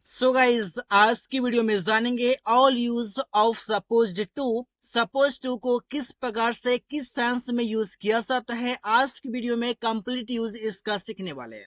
So guys आज की video में जानेंगे all use of supposed to. Suppose to को किस प्रकार से किस सेंस में यूज किया जाता है, आज की वीडियो में कंप्लीट यूज इसका सीखने वाले हैं।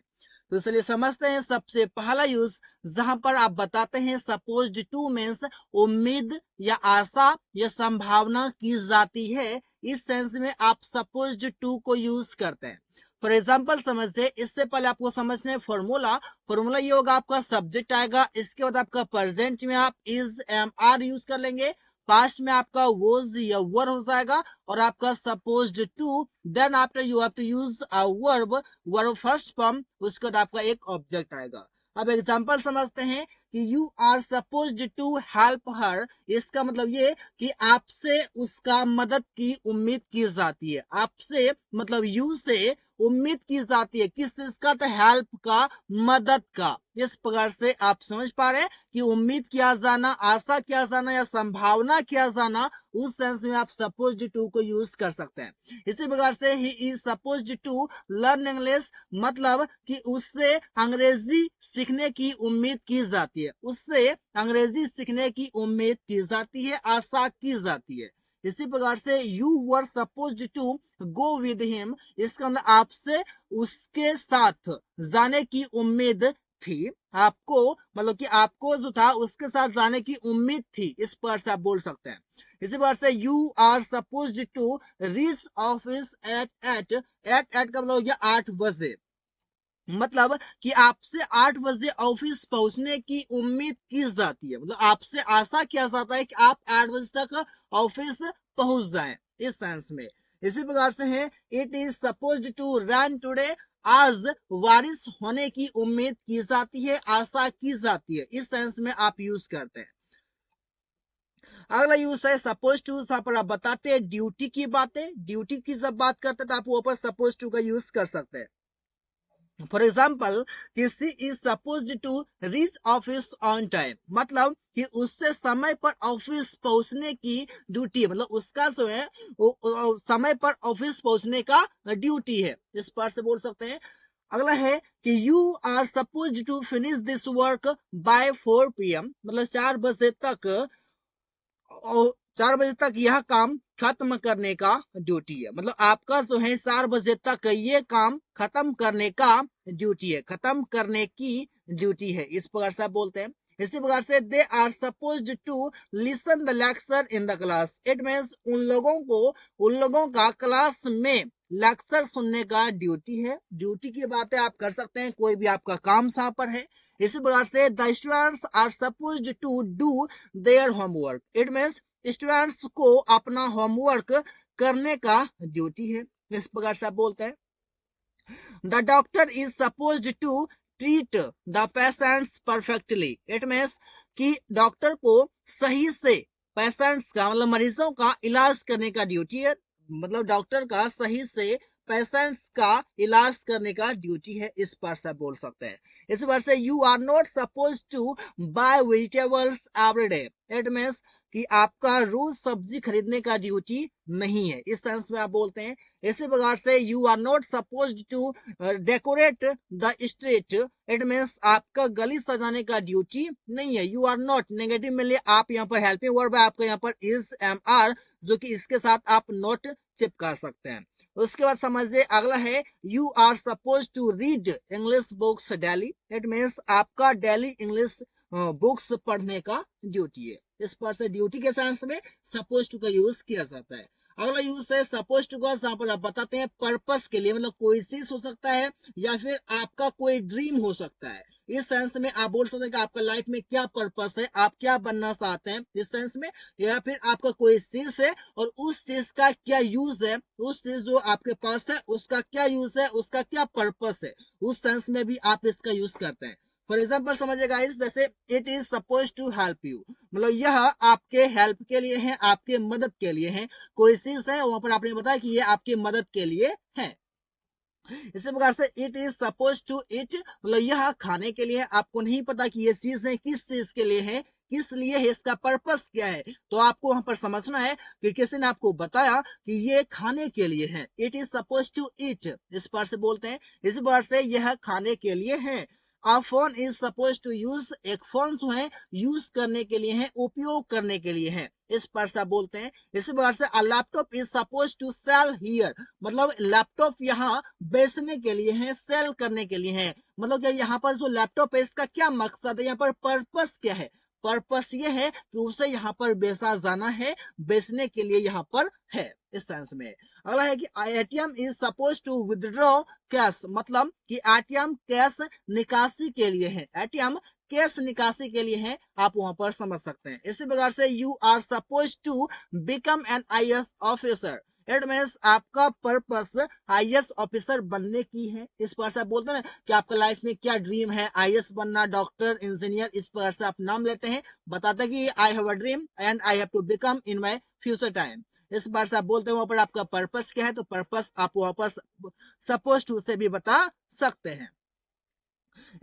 तो चलिए समझते हैं। सबसे पहला यूज जहां पर आप बताते हैं सपोज्ड टू मीन्स उम्मीद या आशा या संभावना की जाती है, इस सेंस में आप सपोज्ड टू को यूज करते हैं। फॉर एग्जाम्पल समझिए, इससे पहले आपको समझना है फॉर्मूला। फॉर्मूला ये होगा, आपका सब्जेक्ट आएगा, इसके बाद आपका प्रेजेंट में आप इज एम आर यूज कर लेंगे, पास्ट में आपका वॉज या वर हो जाएगा, और आपका supposed to, then after you have to use a verb, verb first form, उसके बाद आपका एक ऑब्जेक्ट आएगा। अब एग्जांपल समझते हैं कि you are supposed to help her. इसका मतलब ये कि आपसे उसका मदद की उम्मीद की जाती है। आपसे मतलब यू से उम्मीद की जाती है किस चीज का? तो हेल्प का, मदद का। इस प्रकार से आप समझ पा रहे हैं कि उम्मीद किया जाना, आशा किया जाना या संभावना किया जाना, उस सेंस में आप सपोज्ड टू को यूज कर सकते हैं। इसी प्रकार से he is supposed to learn English, मतलब कि उससे अंग्रेजी सीखने की उम्मीद की जाती है। उससे अंग्रेजी सीखने की उम्मीद की जाती है, आशा की जाती है। इसी प्रकार से you were supposed to go with him, इसका मतलब आपसे उसके साथ जाने की उम्मीद थी। आपको मतलब कि आपको जो था उसके साथ जाने की उम्मीद थी, इस पर से आप बोल सकते हैं। इसी बार से you are supposed to reach office at का मतलब हो गया 8 बजे। मतलब कि आपसे 8 बजे ऑफिस पहुंचने की उम्मीद की जाती है, मतलब आपसे आशा किया जाता है कि आप 8 बजे तक ऑफिस पहुंच जाएं, इस सेंस में। इसी प्रकार से है it is supposed to run today, आज बारिश होने की उम्मीद की जाती है, आशा की जाती है, इस सेंस में आप यूज करते हैं। अगला यूज है सपोज टू। यहाँ पर आप बताते हैं ड्यूटी की बातें। ड्यूटी की जब बात करते हैं तो आप वो पर सपोज टू का यूज कर सकते हैं। फॉर एग्जाम्पल कि C is suppose to reach office on time, मतलब कि उससे समय पर ऑफिस पहुंचने की ड्यूटी है, मतलब उसका जो है वो समय पर ऑफिस पहुंचने का ड्यूटी है, इस पर से बोल सकते हैं। अगला है कि you are suppose to finish this work by 4 PM, मतलब 4 बजे तक, और 4 बजे तक यह काम खत्म करने का ड्यूटी है, मतलब आपका जो है 4 बजे तक ये काम खत्म करने का ड्यूटी है, खत्म करने की ड्यूटी है, इस प्रकार से आप बोलते हैं। इसी प्रकार से they are supposed to listen the lecture in the class, it means उन लोगों का क्लास में लेक्चर सुनने का ड्यूटी है। ड्यूटी की बातें आप कर सकते हैं, कोई भी आपका काम यहाँ पर है। इसी प्रकार से the students are supposed to do their homework, it means students को अपना होमवर्क करने का ड्यूटी है, इस प्रकार से आप बोलते हैं। The doctor is supposed to treat the patients perfectly, it means कि डॉक्टर को सही से पेशेंट्स का मतलब मरीजों का इलाज करने का ड्यूटी है, मतलब डॉक्टर का सही से पेशेंट्स का इलाज करने का ड्यूटी है, इस पर से बोल सकते हैं। इस बार से you are not suppose to buy vegetables every day, it means कि आपका रोज सब्जी खरीदने का ड्यूटी नहीं है, इस सेंस में आप बोलते हैं। इसी प्रकार से you are not suppose to decorate the street, it means आपका गली सजाने का ड्यूटी नहीं है। यू आर नॉट नेगेटिव में लिए आप यहाँ पर हेल्पिंग वर्ब है, आपका यहाँ पर इज एम आर, जो कि इसके साथ आप नोट चिपका सकते हैं। उसके बाद समझिए अगला है you are suppose to read English books daily, it means आपका डेली इंग्लिश बुक्स पढ़ने का ड्यूटी है, इस पर से ड्यूटी के सेंस में सपोज टू का यूज किया जाता है। अगला यूज है सपोज टू का, जहां पर आप बताते हैं पर्पस के लिए, मतलब कोई चीज हो सकता है या फिर आपका कोई ड्रीम हो सकता है, इस सेंस में आप बोल सकते हैं कि आपका लाइफ में क्या पर्पस है, आप क्या बनना चाहते हैं, इस सेंस में। या फिर आपका कोई चीज है और उस चीज का क्या यूज है, उस चीज जो आपके पास है उसका क्या यूज है, उसका क्या पर्पस है, उस सेंस में भी आप इसका यूज करते हैं। फॉर एग्जाम्पल समझिएगा इस जैसे it is suppose to help you, मतलब यह आपके हेल्प के लिए है, आपके मदद के लिए है। कोई चीज है वहां पर आपने बताया कि ये आपकी मदद के लिए है। इसी प्रकार से it is suppose to eat, मतलब यह खाने के लिए, आपको नहीं पता कि ये चीज है किस चीज के लिए है, किस लिए है, इसका पर्पस क्या है, तो आपको वहां पर समझना है कि किसी ने आपको बताया कि ये खाने के लिए है, it is suppose to eat, इस पर से बोलते हैं। इस बार से यह खाने के लिए है। A phone is suppose to use, एक फोन जो है यूज करने के लिए है, उपयोग करने के लिए है, इस पर से आप बोलते हैं। इसी प्रकार से a laptop is suppose to sell here, मतलब लैपटॉप यहाँ बेचने के लिए है, सेल करने के लिए है। मतलब क्या यहाँ पर जो लैपटॉप है इसका क्या मकसद है, यहाँ पर पर्पस क्या है? पर्पस ये है कि उसे यहाँ पर बेचा जाना है, बेचने के लिए यहाँ पर है, इस सेंस में। अगला है कि ATM is suppose to withdraw cash, मतलब कि एटीएम कैश निकासी के लिए है, एटीएम कैश निकासी के लिए है, आप वहां पर समझ सकते हैं। इसी प्रकार से you are suppose to become an IAS officer, it means आपका पर्पस आईएएस ऑफिसर बनने की है। इस पर से आप बोलते हैं कि आपका लाइफ में क्या ड्रीम है, आईएएस बनना, डॉक्टर, इंजीनियर, इस पर से आप नाम लेते हैं, बताते हैं कि I have a dream and I have to become in my future time. इस बार से आप बोलते हैं वहां पर आपका पर्पस क्या है, तो पर्पस आप वहां पर सपोज टू से भी बता सकते हैं।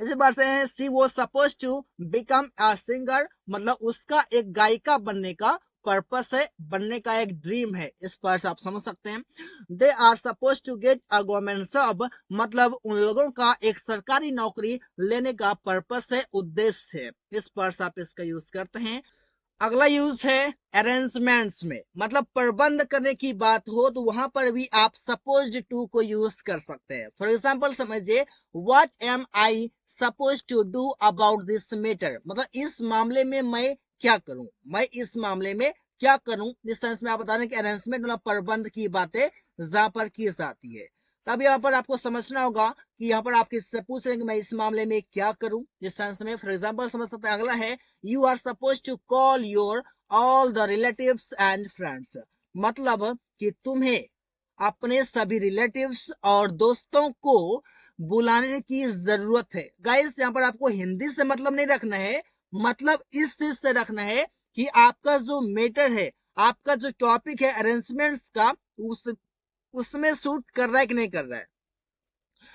इसी बार से she was suppose to become a singer, मतलब उसका एक गायिका बनने का पर्पस है, बनने का एक ड्रीम है, इस पर से आप समझ सकते हैं। They are suppose to get a government job, मतलब उन लोगों का एक सरकारी नौकरी लेने का पर्पस है, उद्देश्य है, इस पर से आप इसका यूज करते हैं। अगला यूज है अरेंजमेंट्स में, मतलब प्रबंध करने की बात हो तो वहां पर भी आप सपोज टू को यूज कर सकते हैं। फॉर एग्जाम्पल समझिए, what am I suppose to do about this matter, मतलब इस मामले में मैं क्या करूं, मैं इस मामले में क्या करूं, इस सेंस में आप बता रहे हैं कि अरेंजमेंट मतलब प्रबंध की बातें जहां पर की जाती है। तब यहाँ पर आपको समझना होगा कि यहाँ पर आप किससे पूछ रहे हैं कि मैं इस मामले में क्या करूं, इस सेंस में। फॉर एग्जाम्पल समझ सकते हैं। अगला है you are suppose to call your all the relatives and friends, मतलब कि तुम्हें अपने सभी रिलेटिव्स और दोस्तों को बुलाने की जरूरत है। गाइस यहाँ पर आपको हिंदी से मतलब नहीं रखना है, मतलब इस चीज से रखना है कि आपका जो मैटर है, आपका जो टॉपिक है अरेंजमेंट्स का, उसमें सूट कर रहा है कि नहीं कर रहा है।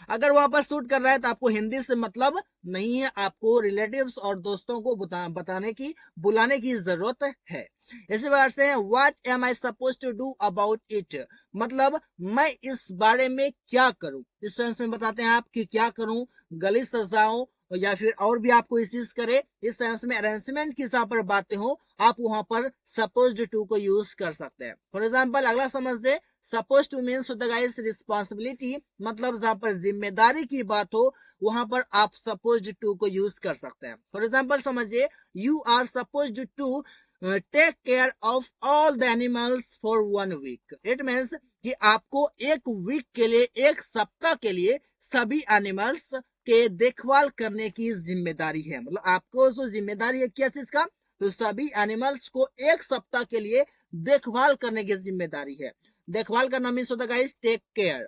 अगर वहां पर शूट कर रहा है तो आपको हिंदी से मतलब नहीं है, आपको रिलेटिव्स और दोस्तों को बताने की, बुलाने की जरूरत है। इसी बार से what am I suppose to do about it, मतलब मैं इस बारे में क्या करूं, इस सेंस में बताते हैं आप कि क्या करूं, गली सजाऊं या फिर और भी आप कोई चीज करे, इस सेंस में अरेंजमेंट की जहां पर बातें हो आप वहां पर सपोज टू को यूज कर सकते हैं। फॉर एग्जाम्पल अगला समझ दे, सपोज टू मीन्स होता है गाइस रिस्पॉन्सिबिलिटी, मतलब जहां पर जिम्मेदारी की बात हो वहां पर आप सपोज टू को यूज कर सकते हैं। फॉर एग्जाम्पल समझिए, you are suppose to take care of all the animals for 1 week, it means कि आपको 1 वीक के लिए, 1 सप्ताह के लिए सभी एनिमल्स के देखभाल करने की जिम्मेदारी है। मतलब आपको जो जिम्मेदारी है क्या चीज का, तो सभी एनिमल्स को 1 सप्ताह के लिए देखभाल करने की जिम्मेदारी है। देखभाल करना मीन्स होता है टेक केयर।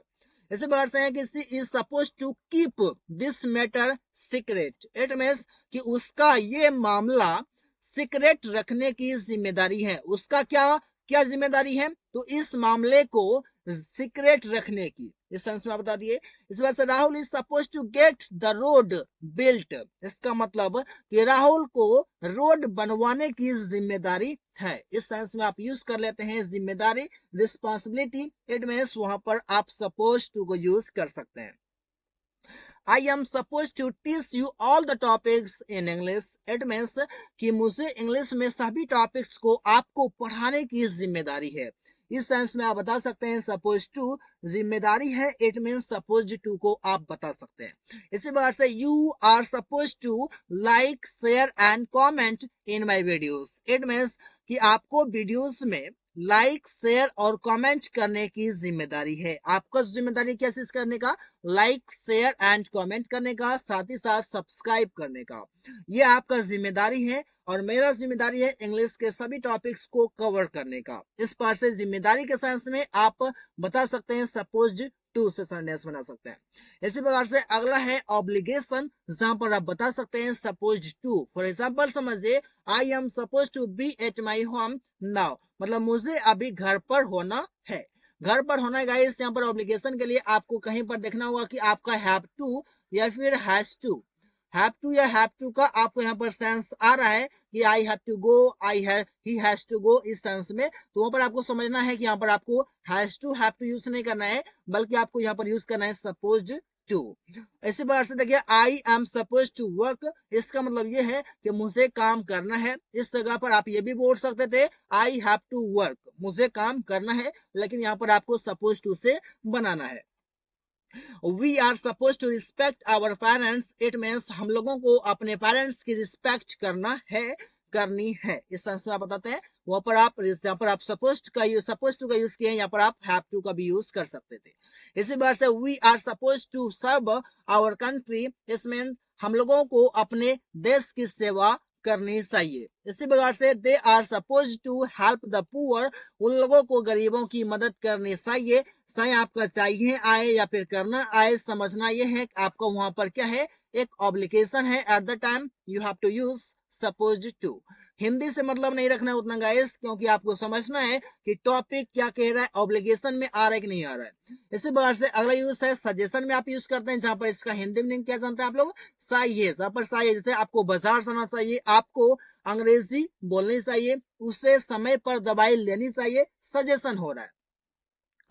इसी प्रकार से है कि C is suppose to keep this matter secret, it means कि उसका ये मामला सीक्रेट रखने की जिम्मेदारी है। उसका क्या क्या जिम्मेदारी है, तो इस मामले को सीक्रेट रखने की, इस सेंस में आप बता दिए। इस वजह से Rahul is suppose to get the road built, इसका मतलब कि राहुल को रोड बनवाने की जिम्मेदारी है। इस सेंस में आप यूज कर लेते हैं जिम्मेदारी, रिस्पॉन्सिबिलिटी, इट मीन्स वहां पर आप सपोज टू को यूज कर सकते हैं। I am supposed to teach you all the topics in English. It means कि मुझे इंग्लिश में सभी टॉपिक्स को आपको पढ़ाने की जिम्मेदारी है। इस सेंस में आप बता सकते हैं सपोज टू जिम्मेदारी है, इट मीन्स सपोज टू को आप बता सकते हैं। इसी प्रकार से you are suppose to like, share and comment in my videos, it means कि आपको वीडियोस में लाइक, शेयर और कमेंट करने की जिम्मेदारी है। आपका जिम्मेदारी क्या चीज करने का, लाइक, शेयर एंड कमेंट करने का, साथ ही साथ सब्सक्राइब करने का, ये आपका जिम्मेदारी है। और मेरा जिम्मेदारी है इंग्लिश के सभी टॉपिक्स को कवर करने का। इस पार से जिम्मेदारी के सेंस में आप बता सकते हैं सपोज टू से सेंटेंस बना सकते हैं। इसी प्रकार से अगला है ऑब्लिगेशन, जहां पर आप बता सकते हैं सपोज टू। फॉर एग्जाम्पल समझिए, I am suppose to be at my home now, मतलब मुझे अभी घर पर होना है। घर पर होना है गाइस, यहाँ पर ऑब्लिगेशन के लिए आपको कहीं पर देखना होगा कि आपका हैव टू या फिर हैज टू, हैव टू या हैव टू का आपको यहाँ पर सेंस आ रहा है कि I have to go, he has to go, इस सेंस में। तो वहां पर आपको समझना है कि यहाँ पर आपको has to, have to use नहीं करना है, बल्कि आपको यहाँ पर यूज करना है सपोज्ड टू। इसी बार से देखिए I am suppose to work, इसका मतलब ये है कि मुझे काम करना है। इस जगह पर आप ये भी बोल सकते थे आई हैव टू वर्क, मुझे काम करना है, लेकिन यहाँ पर आपको सपोज टू से बनाना है। We are suppose to respect our parents, it means हम लोगों को अपने पेरेंट्स की रिस्पेक्ट करना है, करनी है। इस सेंस में आप बताते हैं, वहां पर आप यहाँ पर आप सपोज टू का यूज किए, यहाँ पर आप हैव टू का भी यूज कर सकते थे। इसी बार से we are suppose to serve our country, इसमें हम लोगों को अपने देश की सेवा करनी चाहिए। इसी प्रकार से they are suppose to help the poor, उन लोगों को गरीबों की मदद करनी चाहिए। चाहे आपका चाहिए आए या फिर करना आए, समझना यह है कि आपको वहां पर क्या है, एक ऑब्लिगेशन है। At the time you have to use suppose to. Hindi से मतलब नहीं रखना उतना गाइस, क्योंकि आपको समझना है कि टॉपिक क्या कह रहा है, ऑब्लिगेशन में आ रहा है कि नहीं आ रहा है। इसी बार से अगला यूज है सजेशन में आप यूज करते हैं, जहां पर इसका हिंदी मीनिंग क्या जानते हैं आप लोग, चाहिए। जहां पर चाहिए, जैसे आपको बाजार जाना चाहिए, आपको अंग्रेजी बोलनी चाहिए, उसे समय पर दवाई लेनी चाहिए, सजेशन हो रहा है।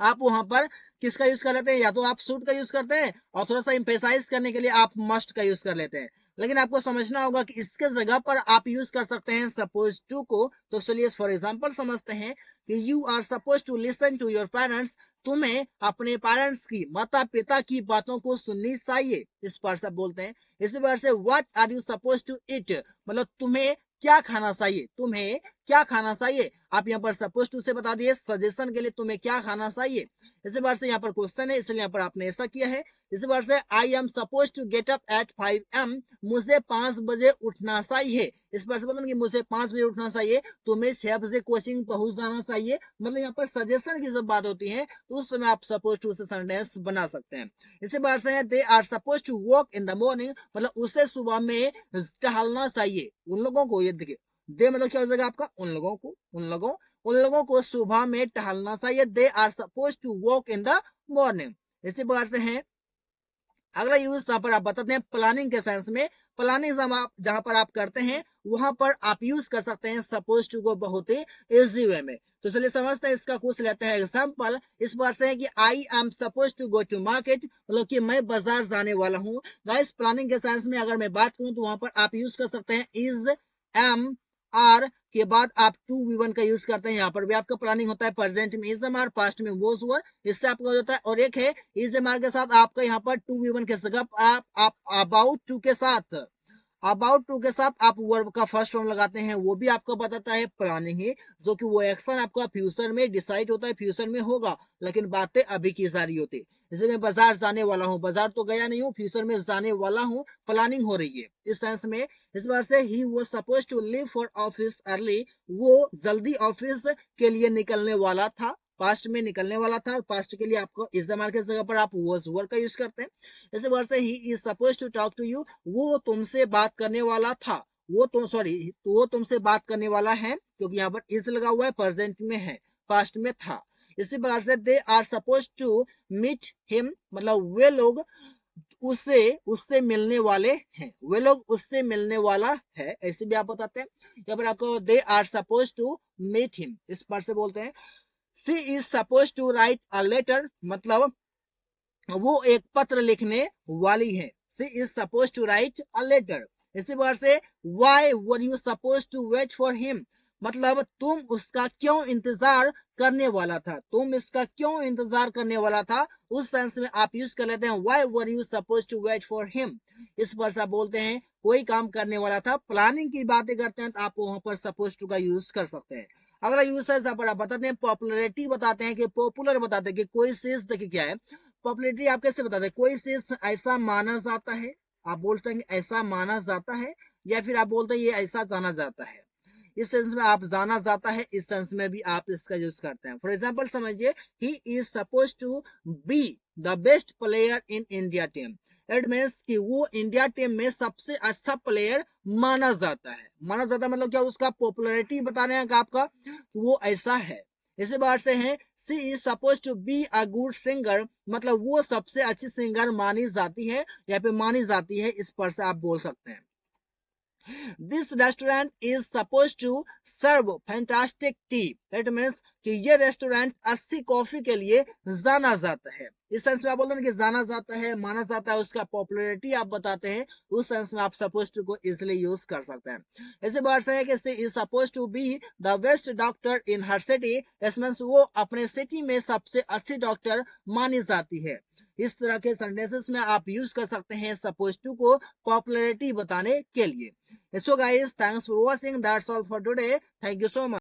आप वहां पर किसका यूज कर लेते हैं, या तो आप शुड का यूज करते हैं, और थोड़ा सा इंफेसाइज करने के लिए आप मस्ट का यूज कर लेते हैं। लेकिन आपको समझना होगा कि इसके जगह पर आप यूज कर सकते हैं सपोज टू को। तो चलिए फॉर एग्जांपल समझते हैं कि you are suppose to listen to your parents, तुम्हें अपने पेरेंट्स की, माता पिता की बातों को सुननी चाहिए, इस पर से बोलते हैं। इसी बार से what are you suppose to eat, मतलब तुम्हें क्या खाना चाहिए, तुम्हें क्या खाना चाहिए। आप यहाँ पर सपोज टू से बता दिए, सजेशन के लिए तुम्हें क्या खाना चाहिए। इसी बार से यहाँ पर क्वेश्चन है, इसलिए यहाँ पर आपने ऐसा किया है। इसी बार से I am suppose to get up at 5 am, मुझे 5 बजे उठना चाहिए। इस बार से बोलते कि मुझे 5 बजे उठना चाहिए, तुम्हें 6 बजे कोचिंग पहुंच जाना चाहिए। मतलब यहाँ पर सजेशन की जब बात होती है तो उस समय आप सपोज टू से सेंटेंस बना सकते हैं। इसी बार से they are suppose to walk in the morning, मतलब उसे सुबह में टहलना चाहिए। उन लोगों को, ये देखिए दे मतलब क्या हो जाएगा आपका, उन लोगों को, उन लोगों को सुबह में टहलना चाहिए। They are suppose to walk in the morning. इसी प्रकार से है अगला यूज, जहां पर आप बताते हैं प्लानिंग के सेंस में। प्लानिंग जहां पर आप करते हैं वहां पर आप यूज कर सकते हैं सपोज टू को बहुत ही इजी वे में। तो चलिए समझते हैं, इसका कुछ लेते हैं एग्जांपल। इस बार से है कि I am suppose to go to market, मतलब कि मैं बाजार जाने वाला हूँ। गाइस प्लानिंग के सेंस में अगर मैं बात करूं तो वहां पर आप यूज कर सकते हैं इज, एम, आर के बाद आप टू V1 का यूज करते हैं। यहाँ पर भी आपका प्लानिंग होता है, प्रेजेंट में इज एम आर, पास्ट में वॉज वर, इससे आपका हो जाता है। और एक है इज एम आर के साथ आपका यहाँ पर टू V1 के जगह आप अबाउट टू के साथ, अबाउट टू के साथ आप वर्ब का फर्स्ट फॉर्म लगाते हैं, वो भी आपको बताता है प्लानिंग ही, जो कि वो एक्शन आपका फ्यूचर में डिसाइड होता है, फ्यूचर में होगा, लेकिन बातें अभी की जा रही होती। जैसे मैं बाजार जाने वाला हूँ, बाजार तो गया नहीं हूँ, फ्यूचर में जाने वाला हूँ, प्लानिंग हो रही है इस सेंस में। इस बार से he was suppose to leave for office early, वो जल्दी ऑफिस के लिए निकलने वाला था, पास्ट में निकलने वाला था। पास्ट के लिए आपको इज एम आर के जगह पर आप वॉज वर का यूज करते हैं। जैसे वर्ड से he is suppose to talk to you, वो तुमसे बात करने वाला था, वो तुम सॉरी तो वो तुमसे बात करने वाला है, क्योंकि यहाँ पर इज लगा हुआ है, प्रेजेंट में है, पास्ट में था। इसी प्रकार से they are suppose to meet him, मतलब वे लोग उससे उससे मिलने वाले हैं, वे लोग उससे मिलने वाला है, ऐसे भी आप बताते हैं। यहाँ पर आपको they are suppose to meet him, इस पर से बोलते हैं। C is suppose to write a letter, मतलब वो एक पत्र लिखने वाली है। C is suppose to write a letter. इसी बार से why were you suppose to wait for him, मतलब तुम उसका क्यों इंतजार करने वाला था, तुम इसका क्यों इंतजार करने वाला था, उस सेंस में आप यूज कर लेते हैं why were you suppose to wait for him. इस पर से आप बोलते हैं कोई काम करने वाला था, प्लानिंग की बातें करते हैं तो आप वहां पर सपोज टू का यूज कर सकते हैं। अगला यूज है जहां पर आप बताते हैं पॉपुलरिटी, बताते हैं कि पॉपुलर, बताते हैं कि कोई चीज, देखिए क्या है पॉपुलरिटी, आप कैसे बताते हैं, कोई चीज ऐसा माना जाता है, आप बोलते हैं ऐसा माना जाता है, या फिर आप बोलते हैं ये ऐसा जाना जाता है। इस सेंस में आप जाना जाता है, इस सेंस में भी आप इसका यूज करते हैं। फॉर एग्जाम्पल समझिए, he is suppose to be the best player in India team, it means कि वो इंडिया टीम में सबसे अच्छा प्लेयर माना जाता है। माना जाता है मतलब क्या, उसका पॉपुलरिटी बता रहे हैं कि आपका वो ऐसा है। इसी बात से है C is suppose to be a good singer, मतलब वो सबसे अच्छी सिंगर मानी जाती है, या फिर मानी जाती है, इस पर से आप बोल सकते हैं। This restaurant is suppose to serve fantastic tea. That means कि ये रेस्टोरेंट 80 कॉफी के लिए जाना जाता है। इस सेंस में आप बोलते हैं कि जाना जाता है, माना जाता है, उसका पॉपुलैरिटी आप बताते हैं, उस सेंस में आप सपोज टू को इजिली यूज कर सकते हैं। ऐसे वर्ड्स है कि she is suppose to be the best doctor in her city. इस मीन्स वो अपने सिटी में सबसे अच्छी डॉक्टर मानी जाती है। इस तरह के सेंटेंसेस में आप यूज कर सकते हैं सपोज टू को पॉपुलैरिटी बताने के लिए। So guys, thanks for watching. That's all for today. Thank you so much.